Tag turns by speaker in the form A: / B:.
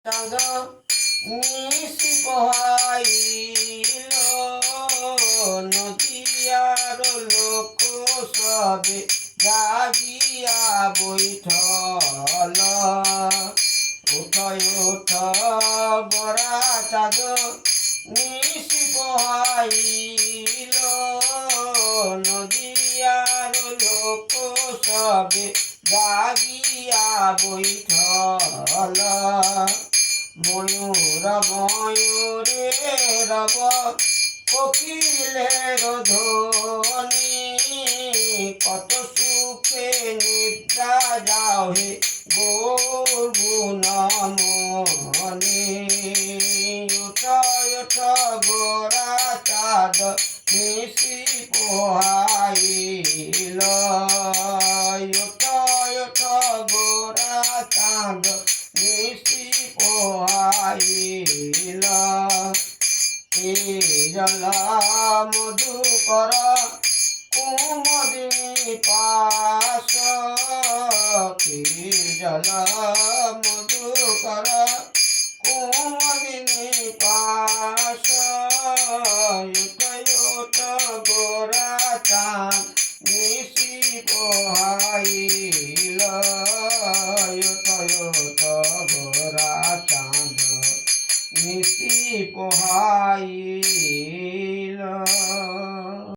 A: চাঁদ নিশি পোহাইল নদিয়ার লোক সবে জাগিয়া বৈঠল উঠ উঠ বরা চাঁদ নিশি পোহাইল নদিয়ার লোক সবে জাগিয়া বৈঠল ময়ূর ময়ূরে রব কোকিলের ধ্বনি কত সুখে নিদ্রা যাও হে গুণমনি উঠ উঠ গোরা চাঁদ নিশি পোহাইল উঠ উঠ গোরা চাঁদ নিশি পোহাইল জল মধুকর কুমদিনী পাশ জল মধুকর কুমদিনী পাশ উঠ গোরা চাঁদ নিশি পোহাইল উঠ গোরা চাঁদ নিশি পোহাইল।